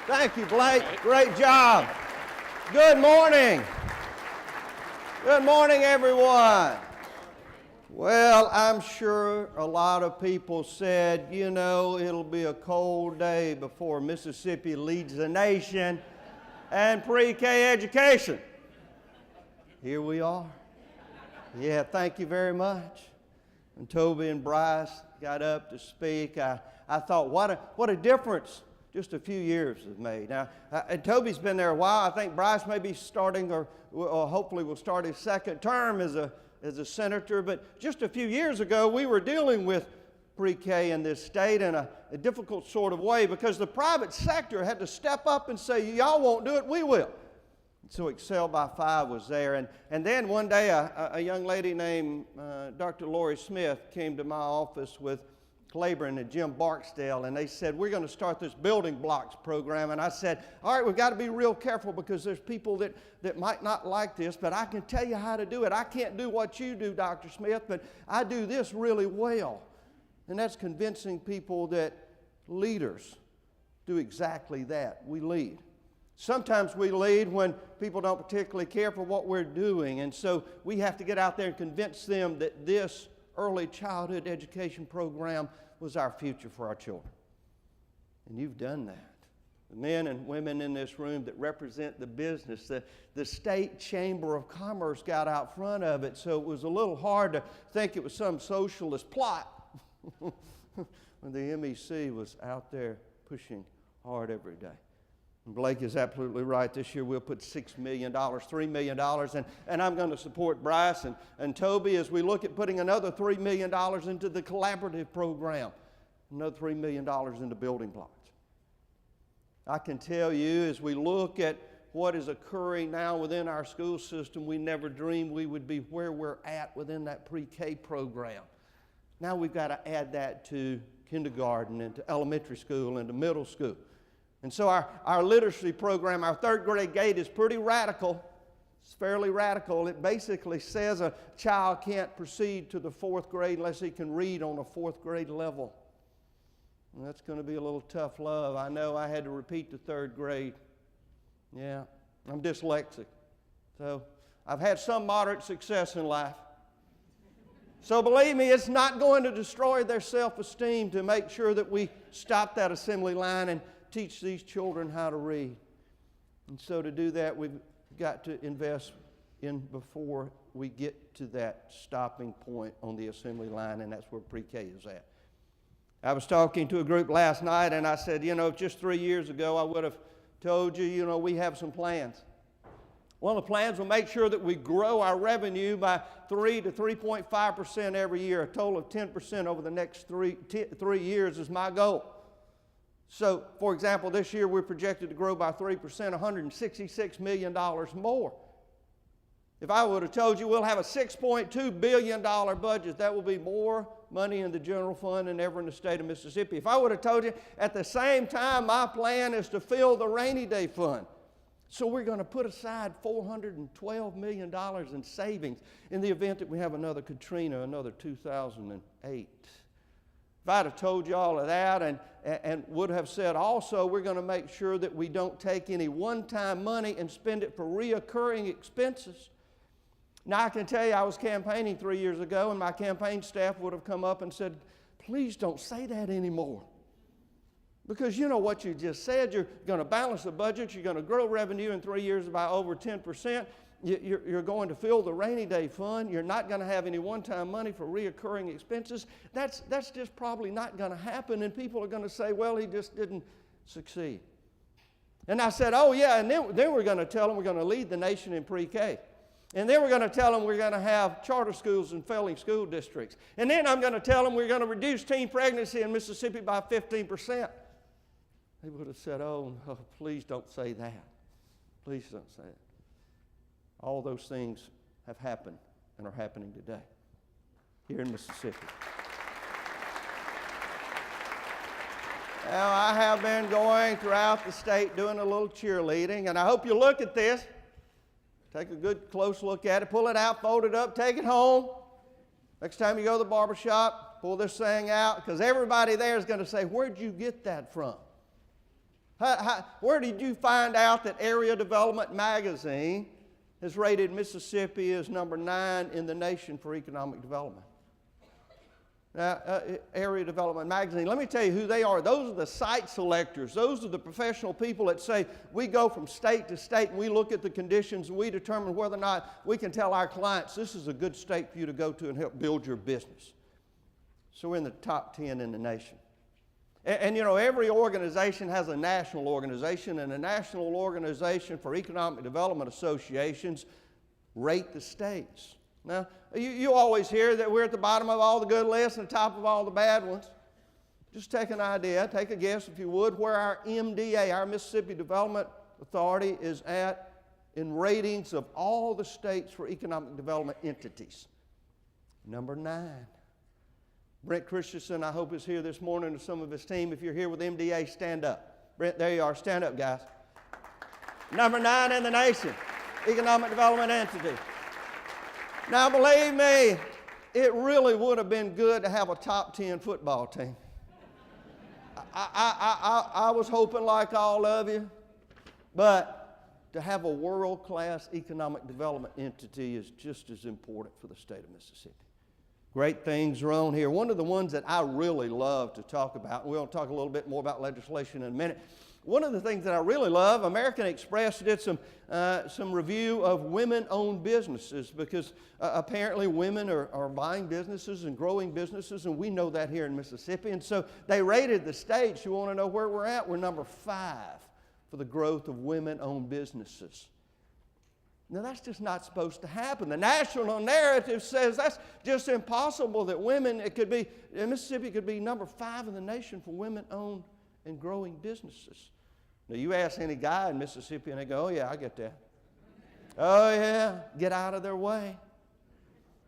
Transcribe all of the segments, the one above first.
Thank you, Blake. Great job. Good morning. Good morning, everyone. Well, I'm sure a lot of people said, you know, it'll be a cold day before Mississippi leads the nation and pre-K education. Here we are. Yeah, thank you very much. When Toby and Bryce got up to speak, I thought, what a difference just a few years have made. Now, Toby's been there a while. I think Bryce may be starting, or hopefully will start his second term as a senator. But just a few years ago, we were dealing with pre-K in this state in a difficult sort of way because the private sector had to step up and say, y'all won't do it, we will. So Excel by 5 was there. And then one day, a young lady named Dr. Lori Smith came to my office with Claiborne and Jim Barksdale, and they said, we're going to start this building blocks program. And I said, all right, we've got to be real careful because there's people that might not like this, but I can tell you how to do it. I can't do what you do, Dr. Smith, but I do this really well. And that's convincing people that leaders do exactly that. We lead. Sometimes we lead when people don't particularly care for what we're doing, and so we have to get out there and convince them that this early childhood education program was our future for our children. And you've done that. The men and women in this room that represent the business, the State Chamber of Commerce got out front of it, so it was a little hard to think it was some socialist plot when the MEC was out there pushing hard every day. And Blake is absolutely right. This year we'll put $6 million, $3 million, and I'm going to support Bryce and Toby as we look at putting another $3 million into the collaborative program, another $3 million into building blocks. I can tell you as we look at what is occurring now within our school system, we never dreamed we would be where we're at within that pre-K program. Now we've got to add that to kindergarten and to elementary school and to middle school. And so our literacy program, our third grade gate is pretty radical. It's fairly radical. It basically says a child can't proceed to the fourth grade unless he can read on a fourth grade level. And that's going to be a little tough love. I know I had to repeat the third grade. Yeah, I'm dyslexic. So I've had some moderate success in life. So believe me, it's not going to destroy their self-esteem to make sure that we stop that assembly line and teach these children how to read. And so to do that, we've got to invest in before we get to that stopping point on the assembly line, and that's where pre-K is at. I was talking to a group last night, and I said, you know, just 3 years ago, I would have told you, you know, we have some plans. One of the plans will make sure that we grow our revenue by 3 to 3.5% every year. A total of 10% over the next three years is my goal. So, for example, this year we're projected to grow by 3%, $166 million more. If I would have told you we'll have a $6.2 billion budget, that will be more money in the general fund than ever in the state of Mississippi. If I would have told you at the same time my plan is to fill the rainy day fund. So we're going to put aside $412 million in savings in the event that we have another Katrina, another 2008. If I'd have told you all of that and would have said also we're going to make sure that we don't take any one-time money and spend it for reoccurring expenses. Now I can tell you I was campaigning 3 years ago and my campaign staff would have come up and said, please don't say that anymore. Because you know what you just said, you're going to balance the budget, you're going to grow revenue in 3 years by over 10%. You're going to fill the rainy day fund. You're not going to have any one-time money for reoccurring expenses. That's just probably not going to happen, and people are going to say, well, he just didn't succeed. And I said, oh, yeah, and then we're going to tell them we're going to lead the nation in pre-K. And then we're going to tell them we're going to have charter schools in failing school districts. And then I'm going to tell them we're going to reduce teen pregnancy in Mississippi by 15%. They would have said, oh, no, please don't say that. Please don't say it. All those things have happened and are happening today here in Mississippi. Now, I have been going throughout the state doing a little cheerleading, and I hope you look at this. Take a good close look at it, pull it out, fold it up, take it home. Next time you go to the barbershop, pull this thing out, because everybody there is going to say, where'd you get that from? Where did you find out that Area Development Magazine has rated Mississippi as number 9 in the nation for economic development? Now, Area Development Magazine, let me tell you who they are. Those are the site selectors. Those are the professional people that say, we go from state to state and we look at the conditions and we determine whether or not we can tell our clients, this is a good state for you to go to and help build your business. So we're in the top 10 in the nation. And you know, every organization has a national organization, and the National Organization for Economic Development Associations rate the states. Now, you always hear that we're at the bottom of all the good lists and the top of all the bad ones. Just take an idea, take a guess if you would, where our MDA, our Mississippi Development Authority, is at in ratings of all the states for economic development entities. Number 9. Brent Christensen, I hope, is here this morning, and some of his team. If you're here with MDA, stand up. Brent, there you are. Stand up, guys. Number 9 in the nation, economic development entity. Now, believe me, it really would have been good to have a top 10 football team. I was hoping like all of you, but to have a world-class economic development entity is just as important for the state of Mississippi. Great things are on here. One of the ones that I really love to talk about, and we'll talk a little bit more about legislation in a minute. One of the things that I really love, American Express did some review of women-owned businesses, because apparently women are buying businesses and growing businesses, and we know that here in Mississippi. And so they rated the states. You want to know where we're at? We're number 5 for the growth of women-owned businesses. Now, that's just not supposed to happen. The national narrative says that's just impossible, that Mississippi could be number 5 in the nation for women-owned and growing businesses. Now, you ask any guy in Mississippi and they go, oh, yeah, I get that. Oh, yeah, get out of their way.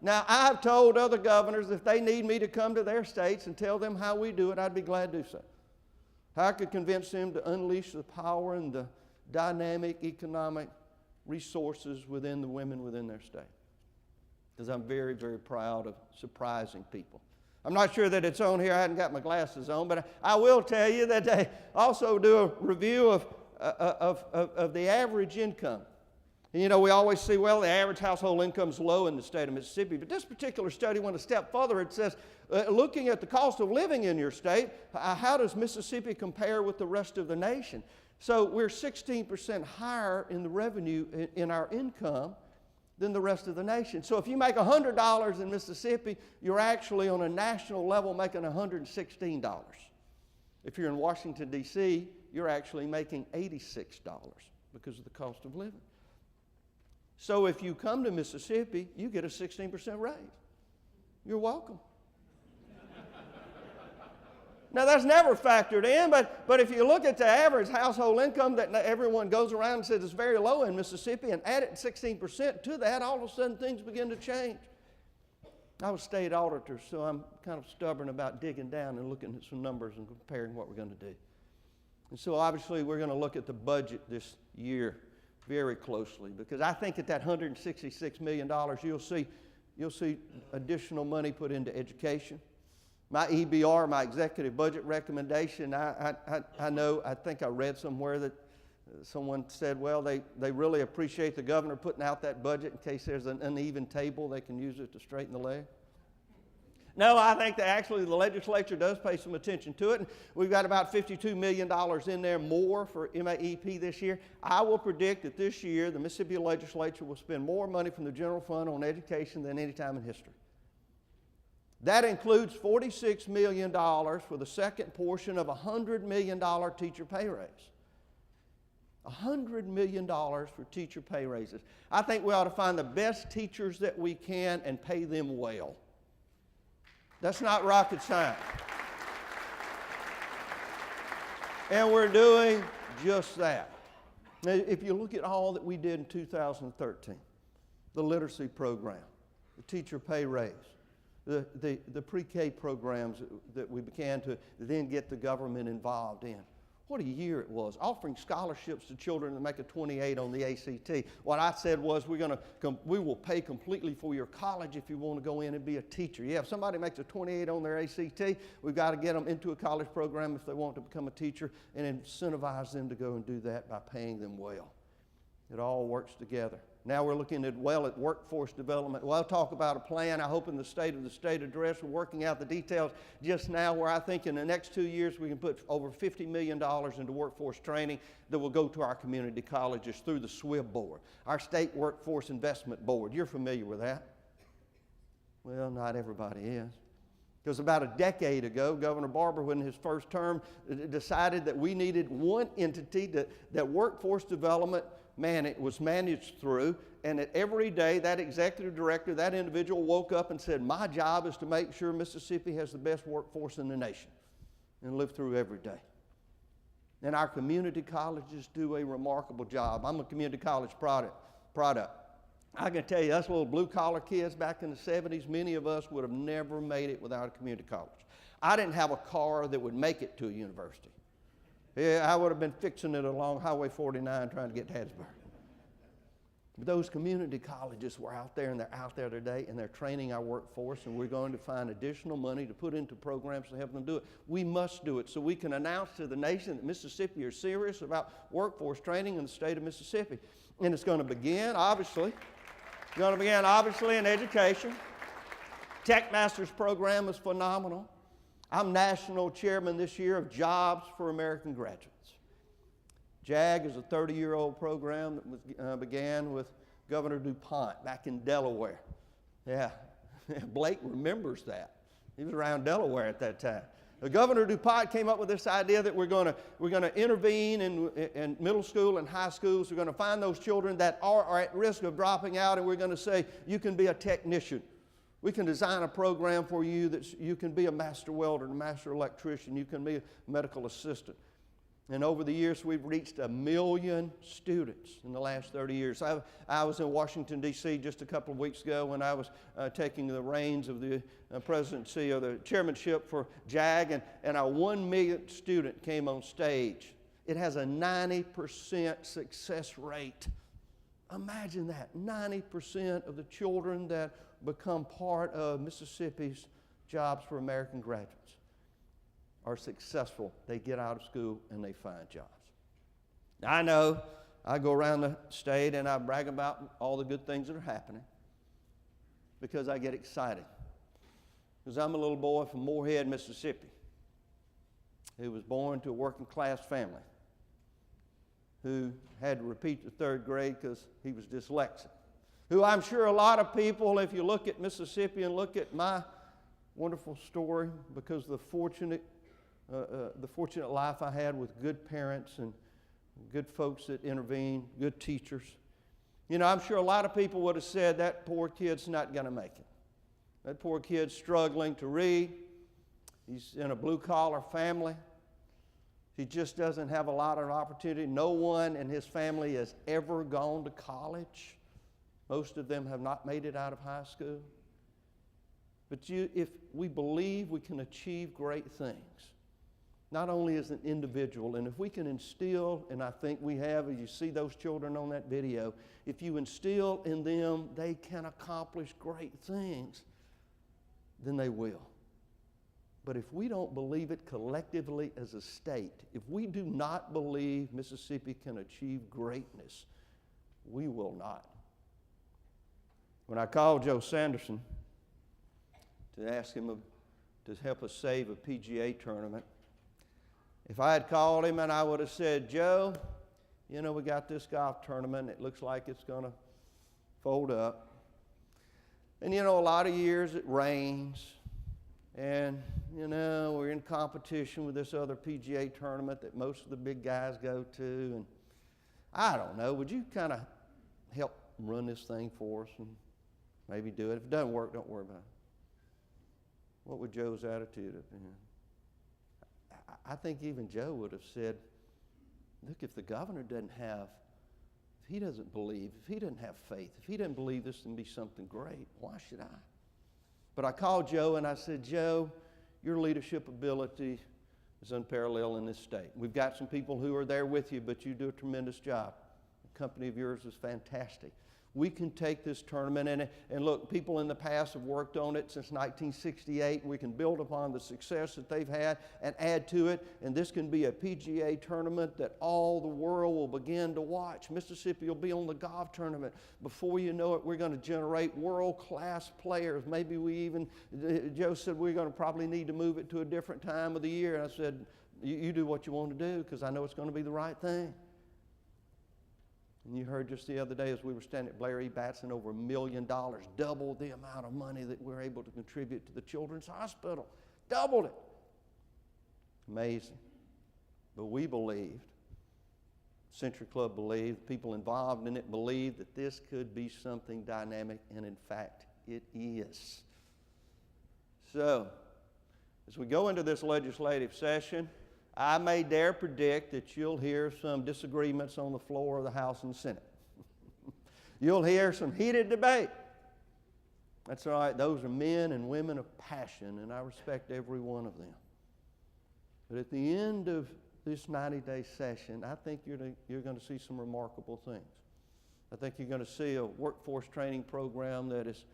Now, I've told other governors if they need me to come to their states and tell them how we do it, I'd be glad to do so. How I could convince them to unleash the power and the dynamic economic resources within the women within their state. Because I'm very, very proud of surprising people. I'm not sure that it's on here. I hadn't got my glasses on, but I will tell you that they also do a review of the average income. And you know, we always see, well, the average household income is low in the state of Mississippi. But this particular study went a step further. It says, looking at the cost of living in your state, how does Mississippi compare with the rest of the nation? So we're 16% higher in the revenue in our income than the rest of the nation. So if you make $100 in Mississippi, you're actually on a national level making $116. If you're in Washington, D.C., you're actually making $86 because of the cost of living. So if you come to Mississippi, you get a 16% raise. You're welcome. Now, that's never factored in, but if you look at the average household income that everyone goes around and says is very low in Mississippi, and add it 16% to that, all of a sudden things begin to change. I was state auditor, so I'm kind of stubborn about digging down and looking at some numbers and comparing what we're going to do. And so obviously we're going to look at the budget this year very closely, because I think at that $166 million, you'll see additional money put into education. My EBR, my executive budget recommendation, I think I read somewhere that someone said, well, they really appreciate the governor putting out that budget in case there's an uneven table, they can use it to straighten the leg. No, I think that actually the legislature does pay some attention to it. And we've got about $52 million in there more for MAEP this year. I will predict that this year the Mississippi legislature will spend more money from the general fund on education than any time in history. That includes $46 million for the second portion of a $100 million teacher pay raise. $100 million for teacher pay raises. I think we ought to find the best teachers that we can and pay them well. That's not rocket science. And we're doing just that. Now, if you look at all that we did in 2013, the literacy program, the teacher pay raise, the PreK programs that we began to then get the government involved in. What a year it was, offering scholarships to children that make a 28 on the ACT. What I said was, we will pay completely for your college if you want to go in and be a teacher. Yeah, if somebody makes a 28 on their ACT, we've got to get them into a college program if they want to become a teacher and incentivize them to go and do that by paying them well. It all works together. Now we're looking at workforce development. Well, I'll talk about a plan. I hope in the State Address we're working out the details just now, where I think in the next 2 years we can put over $50 million into workforce training that will go to our community colleges through the SWIB board, our State Workforce Investment Board. You're familiar with that? Well, not everybody is. Because about a decade ago, Governor Barber, in his first term, decided that we needed one entity that workforce development it was managed through, and that every day that executive director, that individual woke up and said, my job is to make sure Mississippi has the best workforce in the nation, and live through every day. And our community colleges do a remarkable job. I'm a community college product. I can tell you, us little blue-collar kids back in the 70s, many of us would have never made it without a community college. I didn't have a car that would make it to a university. Yeah, I would have been fixing it along Highway 49 trying to get to Hattiesburg. But those community colleges were out there, and they're out there today, and they're training our workforce, and we're going to find additional money to put into programs to help them do it. We must do it so we can announce to the nation that Mississippi is serious about workforce training in the state of Mississippi. And it's going to begin, obviously, in education. Tech Masters program is phenomenal. I'm national chairman this year of Jobs for American Graduates. JAG is a 30-year-old program that began with Governor DuPont back in Delaware. Yeah, Blake remembers that. He was around Delaware at that time. Governor DuPont came up with this idea that we're going to intervene in middle school and high schools. We're going to find those children that are at risk of dropping out, and we're going to say, you can be a technician. We can design a program for you that you can be a master welder, a master electrician. You can be a medical assistant. And over the years, we've reached 1 million students in the last 30 years. I was in Washington, D.C. just a couple of weeks ago when I was taking the reins of the presidency or the chairmanship for JAG, and our 1 millionth student came on stage. It has a 90% success rate. Imagine that, 90% of the children that become part of Mississippi's Jobs for American Graduates are successful. They get out of school and they find jobs. Now, I know I go around the state and I brag about all the good things that are happening because I get excited. Because I'm a little boy from Moorhead, Mississippi, who was born to a working class family, who had to repeat the 3rd grade because he was dyslexic, who I'm sure a lot of people, if you look at Mississippi and look at my wonderful story, because of the fortunate life I had with good parents and good folks that intervened, good teachers. You know, I'm sure a lot of people would have said that poor kid's not going to make it. That poor kid's struggling to read. He's in a blue-collar family. He just doesn't have a lot of opportunity. No one in his family has ever gone to college. Most of them have not made it out of high school. But if we believe we can achieve great things, not only as an individual, and if we can instill, and I think we have, as you see those children on that video, if you instill in them they can accomplish great things, then they will. But if we don't believe it collectively as a state, if we do not believe Mississippi can achieve greatness, we will not. When I called Joe Sanderson to ask him to help us save a PGA tournament, if I had called him and I would have said, Joe, you know, we got this golf tournament. It looks like it's going to fold up. And, you know, a lot of years it rains. And, you know, we're in competition with this other PGA tournament that most of the big guys go to. And I don't know, would you kind of help run this thing for us and maybe do it? If it doesn't work, don't worry about it. What would Joe's attitude have been? I think even Joe would have said, look, if the governor doesn't have, if he doesn't believe, if he doesn't have faith, if he doesn't believe this can be something great, why should I? But I called Joe and I said, Joe, your leadership ability is unparalleled in this state. We've got some people who are there with you, but you do a tremendous job. The company of yours is fantastic. We can take this tournament, and look, people in the past have worked on it since 1968. We can build upon the success that they've had and add to it, and this can be a PGA tournament that all the world will begin to watch. Mississippi will be on the golf tournament. Before you know it, we're going to generate world-class players. Maybe we even, Joe said we're going to probably need to move it to a different time of the year. And I said, you do what you want to do, because I know it's going to be the right thing. And you heard just the other day as we were standing at Blair E. Batson, over $1 million, double the amount of money that we're able to contribute to the Children's Hospital. Doubled it. Amazing. But we believed, Century Club believed, people involved in it believed that this could be something dynamic, and in fact, it is. So, as we go into this legislative session, I may dare predict that you'll hear some disagreements on the floor of the House and Senate. You'll hear some heated debate. That's all right. Those are men and women of passion, and I respect every one of them. But at the end of this 90-day session, I think you're going to see some remarkable things. I think you're going to see a workforce training program that is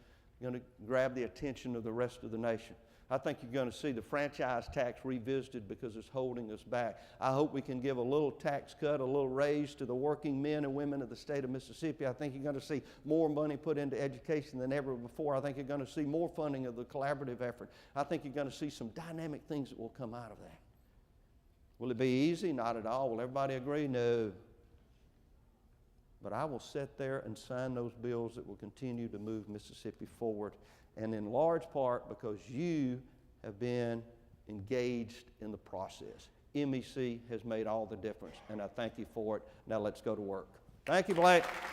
going to grab the attention of the rest of the nation. I think you're going to see the franchise tax revisited because it's holding us back. I hope we can give a little tax cut, a little raise to the working men and women of the state of Mississippi. I think you're going to see more money put into education than ever before. I think you're going to see more funding of the collaborative effort. I think you're going to see some dynamic things that will come out of that. Will it be easy? Not at all. Will everybody agree? No. But I will sit there and sign those bills that will continue to move Mississippi forward, and in large part because you have been engaged in the process. MEC has made all the difference, and I thank you for it. Now let's go to work. Thank you, Blake.